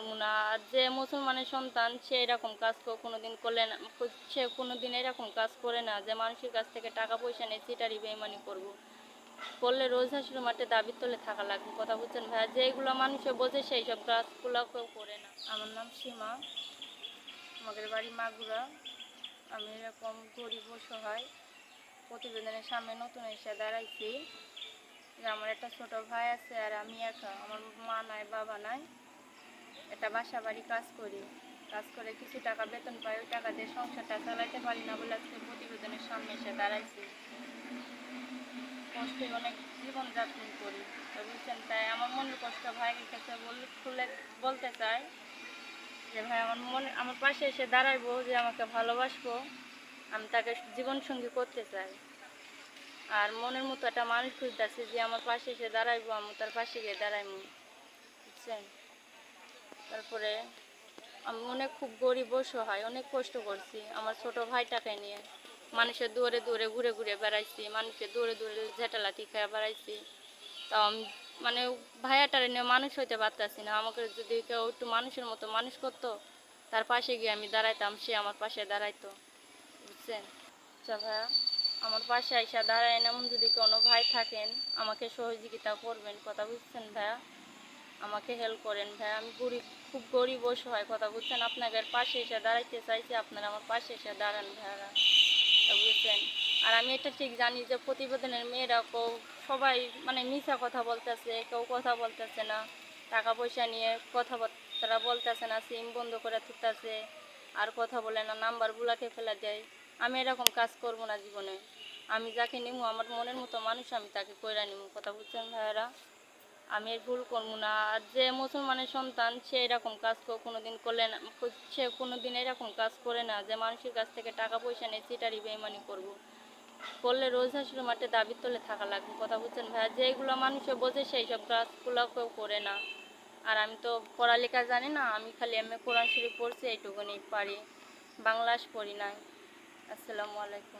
করবো না। আর যে মুসলমানের সন্তান সে এরকম কাজ কোনোদিন করলে না, সে কোনোদিন এরকম কাজ করে না যে মানুষের কাছ থেকে টাকা পয়সা নিয়ে চিটারি বেইমানি করবো। করলে রোজ হাসির মাঠে দাবির তলে থাকা লাগবে, কথা বুঝছেন ভাইয়া? যেগুলো মানুষে বোঝে সেই সব কাজগুলো কেউ করে না। আমার নাম সীমা, আমাদের বাড়ি মাগুরা। আমি এরকম গরিব অসহায় প্রতিবেদনের সামনে নতুন এসে দাঁড়াইছি যে আমার একটা ছোট ভাই আছে আর আমি একা, আমার মা নাই বাবা নাই। একটা বাসা বাড়ি কাজ করি, কাজ করে কিছু টাকা বেতন পাই, ওই টাকা দিয়ে সংসারটা চালাইতে পারি না বলে আজকে প্রতিবেদনের সামনে এসে দাঁড়াইছি। কষ্টে অনেক জীবনযাপন করি, বুঝছেন? তাই আমার মনের কষ্ট ভাইয়ের কাছে খুলে বলতে চাই যে ভাই আমার পাশে এসে দাঁড়াইবো, যে আমাকে ভালোবাসবো, আমি তাকে জীবনসঙ্গী করতে চাই। আর মনের মতো একটা মানুষ খুঁজতেছে যে আমার পাশে এসে দাঁড়াইবো, আমি তার পাশে গিয়ে দাঁড়াইবো, বুঝছেন? তারপরে আমি খুব গরিব অসহায়, অনেক কষ্ট করছি আমার ছোট ভাইটাকে নিয়ে। মানুষের দূরে দূরে ঘুরে ঘুরে বেড়াইছি, মানুষের দূরে দূরে ঝেঁটালাতি খেয়ে বেড়াইছি। তো ভাইয়াটারে নিয়ে মানুষ হইতে পারতাছি না। আমাকে যদি কেউ একটু মানুষের মতো মানুষ করতো, তার পাশে গিয়ে আমি দাঁড়াইতাম, সে আমার পাশে দাঁড়াইতো, বুঝছেন? আচ্ছা ভাইয়া, আমার পাশে আইসা দাঁড়ায় এমন যদি কোনো ভাই থাকেন আমাকে সহযোগিতা করবেন, কথা বুঝছেন ভাইয়া? আমাকে হেল্প করেন ভাইয়া। আমি খুব গরিব অসহায়, কথা বুঝছেন? আপনাদের পাশে এসে দাঁড়াইতে চাইছি, আপনারা আমার পাশে এসে দাঁড়ান ভাইয়ারা, বুঝছেন? আর আমি এটা ঠিক জানি যে প্রতিবেদনের মেয়েরা সবাই মিথ্যা কথা বলতেছে, কেউ কথা বলতেছে না, টাকা পয়সা নিয়ে কথাবার্তা বলতেছে না, সিম বন্ধ করে তুলতেছে, আর কথা বলে না, নাম্বার বুলাকে ফেলে দেয়। আমি এরকম কাজ করব না জীবনে। আমি যাকে নিমু আমার মনের মতো মানুষ, আমি তাকে কইরা নিমু, কথা বুঝছেন ভাইয়ারা? আমি এর ভুল করবো না। আর যে মুসলমানের সন্তান সে এরকম কাজ কোনোদিন করলে না, সে কোনোদিন এরকম কাজ করে না যে মানুষের কাছ থেকে টাকা পয়সা নিয়ে চিটারি বেইমানি করবো। করলে রোজ হাসির মাঠে দাবির তলে থাকা লাগবে, কথা বুঝছেন ভাইয়া? যেগুলো মানুষে বোঝে সেই সব কাজগুলো কেউ করে না। আর আমি তো পড়ালেখা জানি না, আমি খালি এমএ কোরআন শরীফ পড়ছি, এইটুকুনি পারি, বাংলাস পড়ি নাই। আসসালামু আলাইকুম।